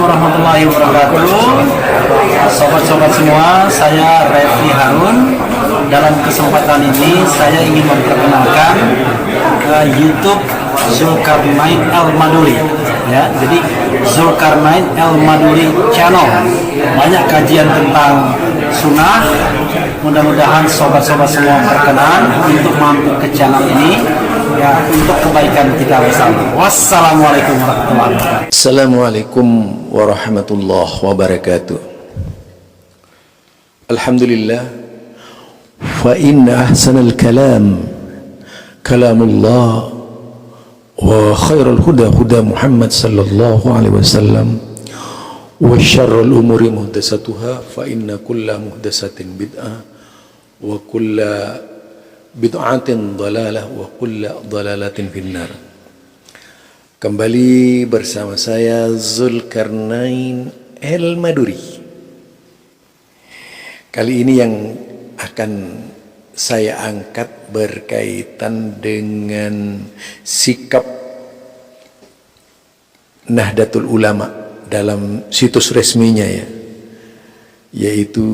warahmatullahi wabarakatuh. Sobat-sobat semua, saya Refli Harun. Dalam kesempatan ini saya ingin memperkenalkan YouTube Zulkarnain Al-Maduri. Ya, jadi Zulkarnain Al-Maduri Channel. Banyak kajian tentang sunnah. Mudah-mudahan sobat-sobat semua berkenan untuk mampir ke channel ini. Ya, untuk kebaikan kita bersama. Wassalamualaikum warahmatullahi wabarakatuh. Assalamualaikum warahmatullahi wabarakatuh. Alhamdulillah. Fa inna ahsanal kalam kalamullah wa khairul huda huda Muhammad sallallahu alaihi wasallam wa syarrul umuri muhdatsatuha fa inna kulla muhdatsatin bid'ah wa kulla bid'atin dalalah wa kulla dalalatin finnar. Kembali bersama saya Zulkarnain Al-Maduri. Kali ini yang akan saya angkat berkaitan dengan sikap Nahdlatul Ulama dalam situs resminya, ya, yaitu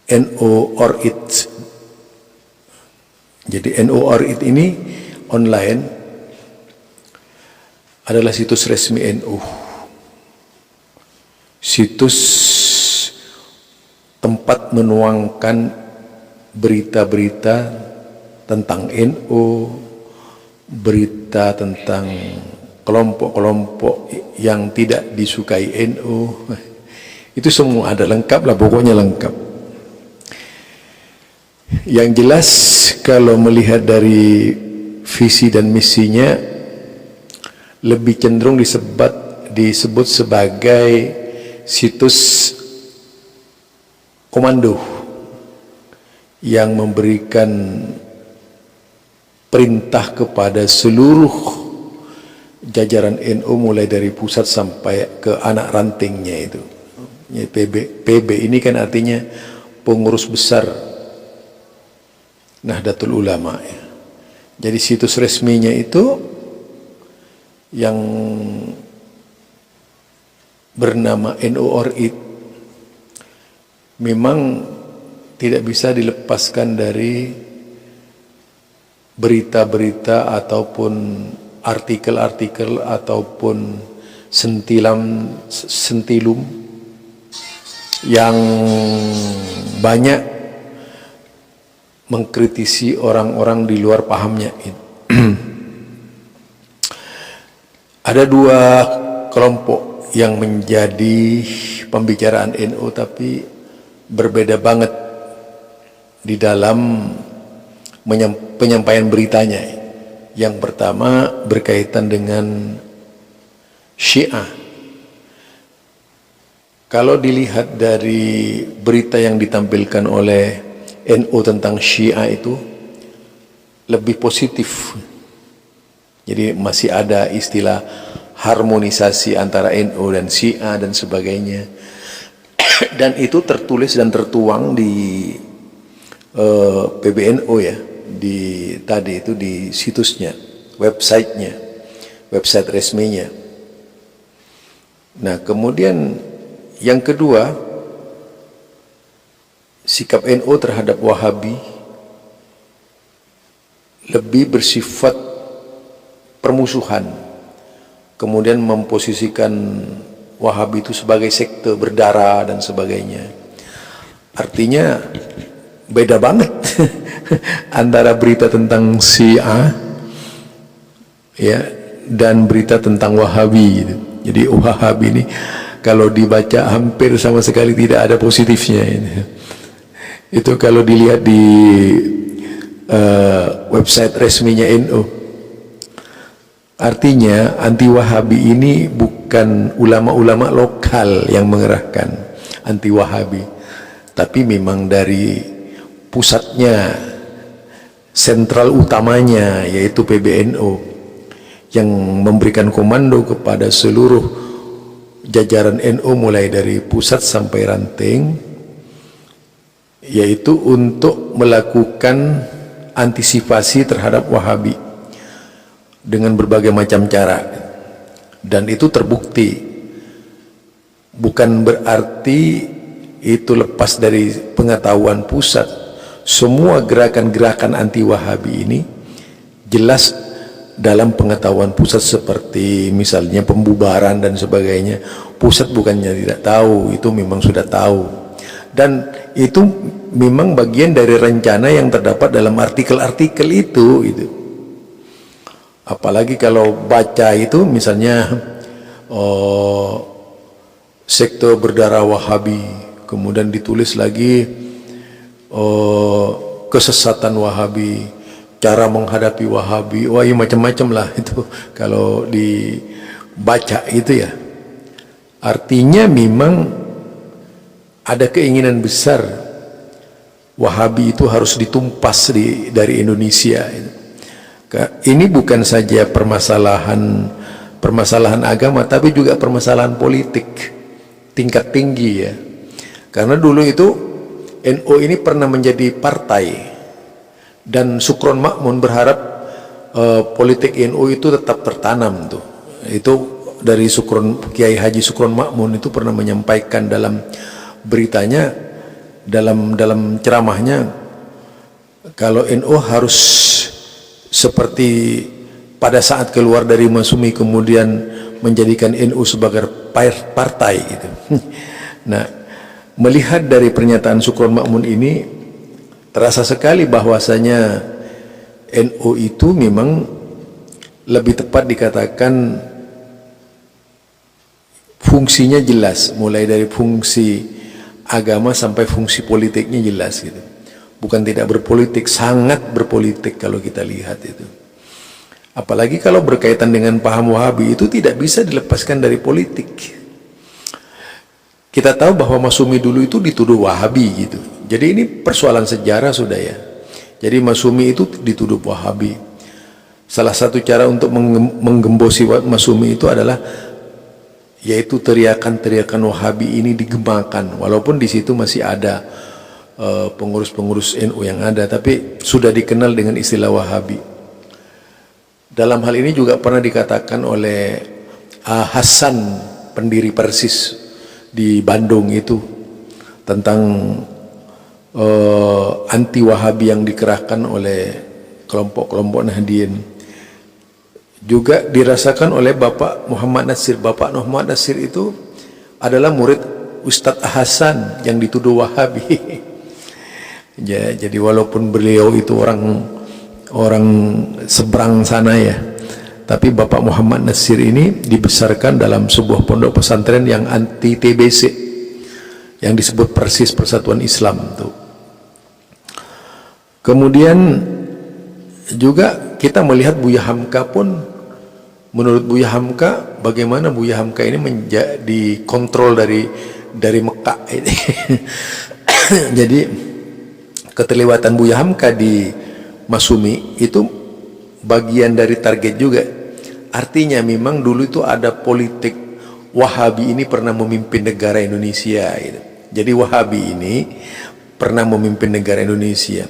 NO.org. Jadi NO.org ini online adalah situs resmi NU, situs tempat menuangkan berita-berita tentang NU, berita tentang kelompok-kelompok yang tidak disukai NU. Itu semua ada, lengkap lah, pokoknya lengkap. Yang jelas kalau melihat dari visi dan misinya lebih cenderung disebut sebagai situs komando yang memberikan perintah kepada seluruh jajaran NU mulai dari pusat sampai ke anak rantingnya itu. PB ini kan artinya pengurus besar Nahdlatul Ulama, ya. Jadi situs resminya itu yang bernama NO.org memang tidak bisa dilepaskan dari berita-berita ataupun artikel-artikel ataupun sentilum yang banyak mengkritisi orang-orang di luar pahamnya. Ada dua kelompok yang menjadi pembicaraan NU tapi berbeda banget di dalam penyampaian beritanya. Yang pertama berkaitan dengan Syiah. Kalau dilihat dari berita yang ditampilkan oleh NU tentang Syiah itu lebih positif. Jadi masih ada istilah harmonisasi antara NU dan Syiah dan sebagainya. Dan itu tertulis dan tertuang di PBNU, ya, di situsnya, website resminya. Nah, kemudian yang kedua, sikap NU terhadap Wahabi lebih bersifat permusuhan, kemudian memposisikan Wahabi itu sebagai sekte berdarah dan sebagainya. Artinya beda banget antara berita tentang Syiah, ya, dan berita tentang Wahabi. Jadi Wahabi ini kalau dibaca hampir sama sekali tidak ada positifnya. Itu kalau dilihat di website resminya NU. Artinya anti Wahabi ini bukan ulama-ulama lokal yang mengerahkan anti Wahabi, tapi memang dari pusatnya, sentral utamanya, yaitu PBNU, yang memberikan komando kepada seluruh jajaran NU mulai dari pusat sampai ranting, yaitu untuk melakukan antisipasi terhadap Wahabi dengan berbagai macam cara. Dan itu terbukti bukan berarti itu lepas dari pengetahuan pusat. Semua gerakan-gerakan anti Wahabi ini jelas dalam pengetahuan pusat, seperti misalnya pembubaran dan sebagainya. Pusat bukannya tidak tahu, itu memang sudah tahu, dan itu memang bagian dari rencana yang terdapat dalam artikel-artikel itu. Apalagi kalau baca itu misalnya sekte berdarah Wahabi, kemudian ditulis lagi kesesatan Wahabi, cara menghadapi Wahabi, wah, ya macam-macam lah itu kalau dibaca itu ya. Artinya memang ada keinginan besar Wahabi itu harus ditumpas dari Indonesia. Ini bukan saja permasalahan agama, tapi juga permasalahan politik tingkat tinggi ya. Karena dulu itu NU ini pernah menjadi partai, dan Sukron Makmun berharap politik NU itu tetap tertanam tuh. Itu dari Kiai Haji Sukron Makmun itu pernah menyampaikan dalam beritanya, dalam ceramahnya, kalau NU harus seperti pada saat keluar dari Masumi kemudian menjadikan NU sebagai partai gitu. Nah, melihat dari pernyataan Sukron Makmun ini, terasa sekali bahwasanya NU itu memang lebih tepat dikatakan fungsinya jelas, mulai dari fungsi agama sampai fungsi politiknya jelas gitu. Bukan tidak berpolitik, sangat berpolitik kalau kita lihat itu. Apalagi kalau berkaitan dengan paham Wahabi, itu tidak bisa dilepaskan dari politik. Kita tahu bahwa Masumi dulu itu dituduh Wahabi gitu. Jadi ini persoalan sejarah sudah ya. Jadi Masumi itu dituduh Wahabi. Salah satu cara untuk menggembosi Masumi itu adalah yaitu teriakan-teriakan Wahabi ini digemakan, walaupun di situ masih ada pengurus-pengurus NU yang ada, tapi sudah dikenal dengan istilah Wahabi. Dalam hal ini juga pernah dikatakan oleh Hasan, pendiri Persis di Bandung itu, tentang anti Wahabi yang dikerahkan oleh kelompok-kelompok Nahdien. Juga dirasakan oleh Bapak Muhammad Nasir. Bapak Muhammad Nasir itu adalah murid Ustadz Hasan yang dituduh Wahabi. Ya, jadi walaupun beliau itu orang seberang sana ya, tapi Bapak Muhammad Nasir ini dibesarkan dalam sebuah pondok pesantren yang anti TBC, yang disebut Persis, Persatuan Islam tuh. Kemudian juga kita melihat Buya Hamka pun, menurut Buya Hamka, bagaimana Buya Hamka ini menjadi kontrol dari Mekah ini. Jadi keterlibatan Buya Hamka di Masumi itu bagian dari target juga. Artinya memang dulu itu ada politik Wahabi ini pernah memimpin negara Indonesia gitu. Jadi Wahabi ini pernah memimpin negara Indonesia.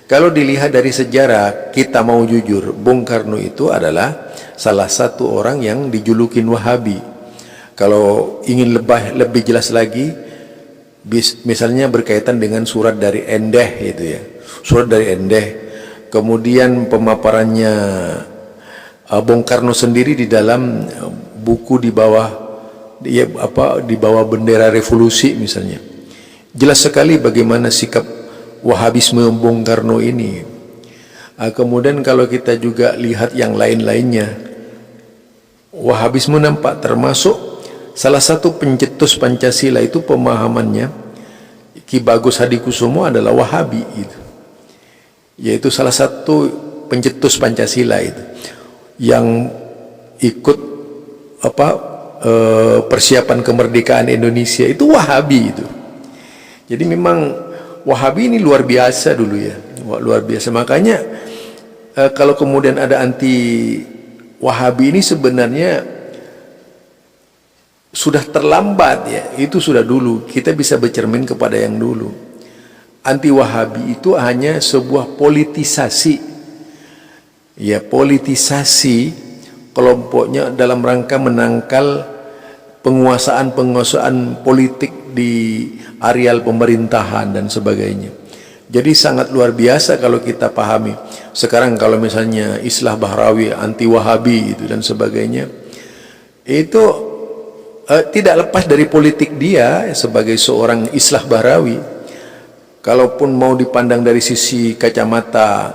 Kalau dilihat dari sejarah, kita mau jujur, Bung Karno itu adalah salah satu orang yang dijulukin Wahabi. Kalau ingin lebih jelas lagi, misalnya berkaitan dengan surat dari Endeh itu ya, surat dari Endeh. Kemudian pemaparannya Bung Karno sendiri di dalam buku di bawah bendera revolusi misalnya. Jelas sekali bagaimana sikap Wahabisme Bung Karno ini. Kemudian kalau kita juga lihat yang lain-lainnya, Wahabisme nampak termasuk salah satu pencetus Pancasila itu pemahamannya. Ki Bagus Hadikusumo adalah Wahabi itu, yaitu salah satu pencetus Pancasila itu, yang ikut persiapan kemerdekaan Indonesia itu Wahabi itu. Jadi memang Wahabi ini luar biasa dulu ya, luar biasa. Makanya kalau kemudian ada anti Wahabi ini sebenarnya sudah terlambat ya, itu sudah dulu. Kita bisa bercermin kepada yang dulu. Anti Wahabi itu hanya sebuah politisasi, ya, politisasi kelompoknya dalam rangka menangkal penguasaan politik di areal pemerintahan dan sebagainya. Jadi sangat luar biasa kalau kita pahami. Sekarang kalau misalnya Islah Bahrawi, anti Wahabi itu dan sebagainya, itu tidak lepas dari politik dia sebagai seorang Islah Bahrawi. Kalaupun mau dipandang dari sisi kacamata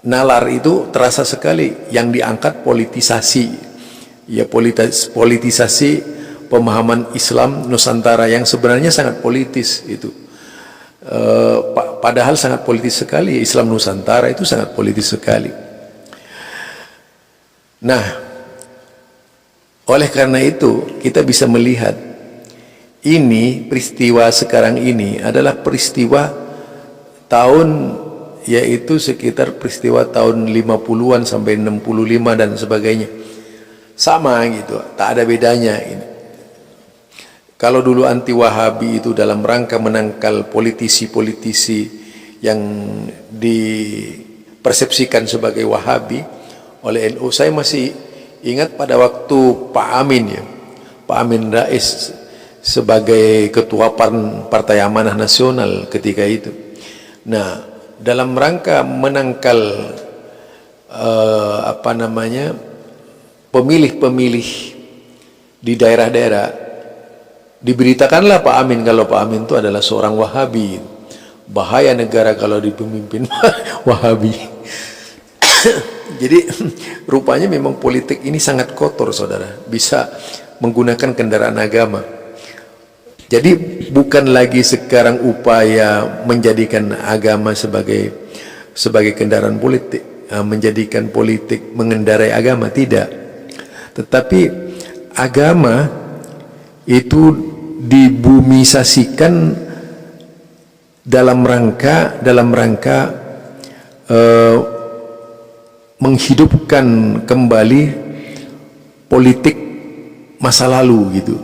nalar, itu terasa sekali yang diangkat politisasi. Ya, politisasi pemahaman Islam Nusantara yang sebenarnya sangat politis itu. Padahal sangat politis sekali. Islam Nusantara itu sangat politis sekali. Nah, oleh karena itu kita bisa melihat ini peristiwa sekarang ini adalah peristiwa tahun, yaitu sekitar peristiwa tahun 50-an sampai 65 dan sebagainya. Sama gitu, tak ada bedanya ini. Kalau dulu anti Wahabi itu dalam rangka menangkal politisi-politisi yang dipersepsikan sebagai Wahabi oleh NU, saya masih ingat pada waktu Pak Amin ya, Pak Amin Rais sebagai ketua Partai Amanah Nasional ketika itu. Nah, dalam rangka menangkal pemilih-pemilih di daerah-daerah, diberitakanlah Pak Amin kalau Pak Amin itu adalah seorang Wahabi. Bahaya negara kalau dipimpin Wahabi. Jadi rupanya memang politik ini sangat kotor, saudara. Bisa menggunakan kendaraan agama. Jadi bukan lagi sekarang upaya menjadikan agama sebagai kendaraan politik, menjadikan politik mengendarai agama, tidak. Tetapi agama itu dibumisasikan dalam rangka menghidupkan kembali politik masa lalu gitu.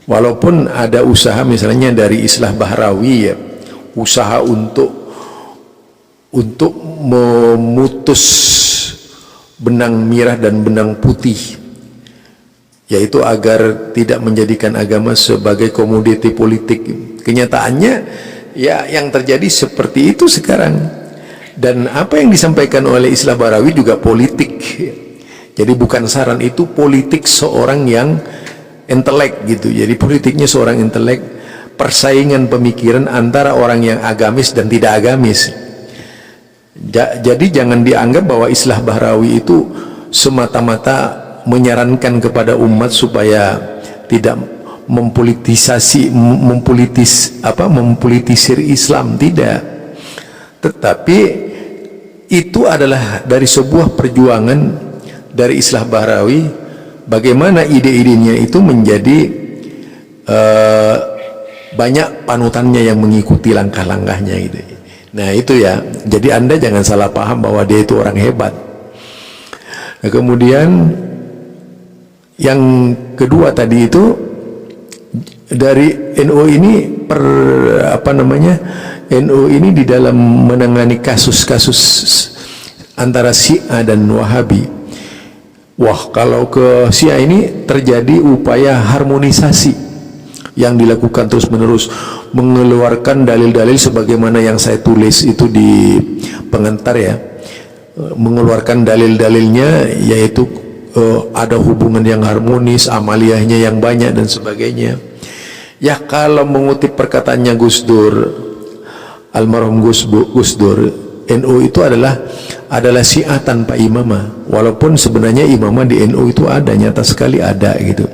Walaupun ada usaha misalnya dari Islah Bahrawi ya, usaha untuk memutus benang merah dan benang putih, yaitu agar tidak menjadikan agama sebagai komoditi politik. Kenyataannya ya yang terjadi seperti itu sekarang. Dan apa yang disampaikan oleh Islah Bahrawi juga politik. Jadi bukan saran, itu politik seorang yang intelek gitu. Jadi politiknya seorang intelek, persaingan pemikiran antara orang yang agamis dan tidak agamis. Jadi jangan dianggap bahwa Islah Bahrawi itu semata-mata menyarankan kepada umat supaya tidak mempolitisir Islam, tidak. Tetapi itu adalah dari sebuah perjuangan dari Islah Bahrawi, bagaimana ide-idenya itu menjadi banyak panutannya yang mengikuti langkah-langkahnya gitu. Nah itu ya, jadi Anda jangan salah paham bahwa dia itu orang hebat. Nah, kemudian yang kedua tadi itu dari NU ini NU ini di dalam menangani kasus-kasus antara Syiah dan Wahabi. Wah, kalau ke Syiah ini terjadi upaya harmonisasi yang dilakukan terus-menerus, mengeluarkan dalil-dalil sebagaimana yang saya tulis itu di pengantar ya, mengeluarkan dalil-dalilnya, yaitu ada hubungan yang harmonis, amaliyahnya yang banyak dan sebagainya. Ya, kalau mengutip perkataannya Gus Dur, almarhum Gus Dur, NU itu adalah Syiah tanpa imamah. Walaupun sebenarnya imamah di NU itu ada, nyata sekali ada gitu.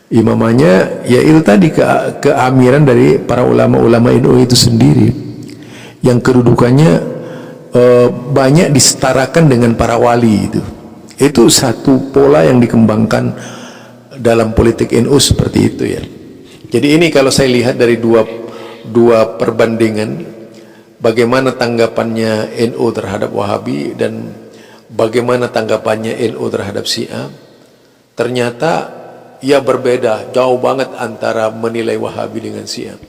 Imamahnya ya itu tadi keamiran dari para ulama-ulama NU itu sendiri, yang kedudukannya banyak disetarakan dengan para wali itu. Itu satu pola yang dikembangkan dalam politik NU seperti itu ya. Jadi ini kalau saya lihat dari dua perbandingan, bagaimana tanggapannya NU terhadap Wahabi dan bagaimana tanggapannya NU terhadap Syiah, ternyata ya berbeda jauh banget antara menilai Wahabi dengan Syiah.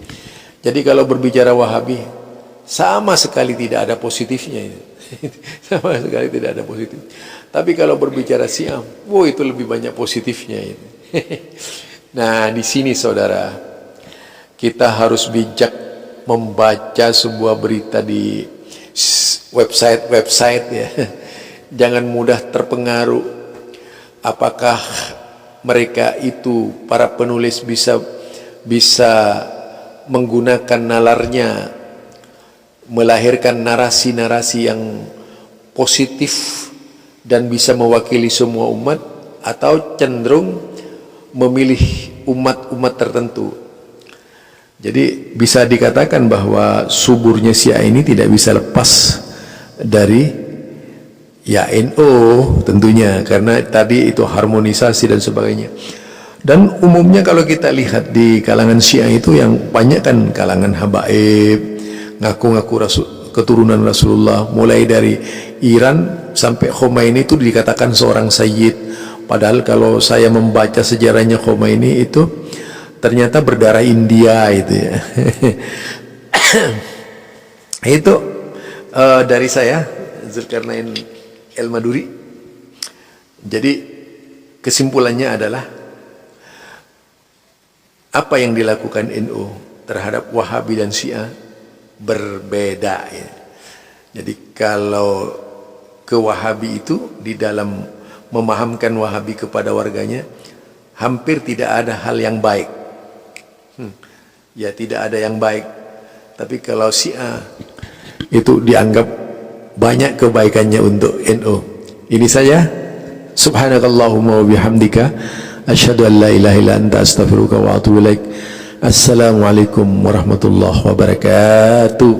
Jadi kalau berbicara Wahabi, sama sekali tidak ada positifnya itu. Sama sekali tidak ada positif. Tapi kalau berbicara Syiah, itu lebih banyak positifnya itu. Nah, di sini saudara, kita harus bijak membaca sebuah berita di website ya. Jangan mudah terpengaruh. Apakah mereka itu para penulis bisa menggunakan nalarnya melahirkan narasi-narasi yang positif dan bisa mewakili semua umat, atau cenderung memilih umat-umat tertentu. Jadi bisa dikatakan bahwa suburnya Syiah ini tidak bisa lepas dari ya NU tentunya, karena tadi itu harmonisasi dan sebagainya. Dan umumnya kalau kita lihat di kalangan Syiah itu yang banyak kan kalangan habaib, ngaku-ngaku keturunan Rasulullah, mulai dari Iran sampai Khomeini itu dikatakan seorang sayyid. Padahal kalau saya membaca sejarahnya Khomeini itu ternyata berdarah India itu ya. Itu dari saya, Zulkarnain El-Maduri. Jadi kesimpulannya adalah apa yang dilakukan NU terhadap Wahabi dan Syiah berbeda ya. Jadi kalau ke Wahabi itu di dalam memahamkan Wahabi kepada warganya hampir tidak ada hal yang baik. Ya tidak ada yang baik. Tapi kalau Syiah itu dianggap banyak kebaikannya untuk NU. Ini saja. Subhanakallahumma wa bihamdika asyhadu an la ilaha illa anta astaghfiruka wa atubu ilaik. Assalamualaikum warahmatullahi wabarakatuh.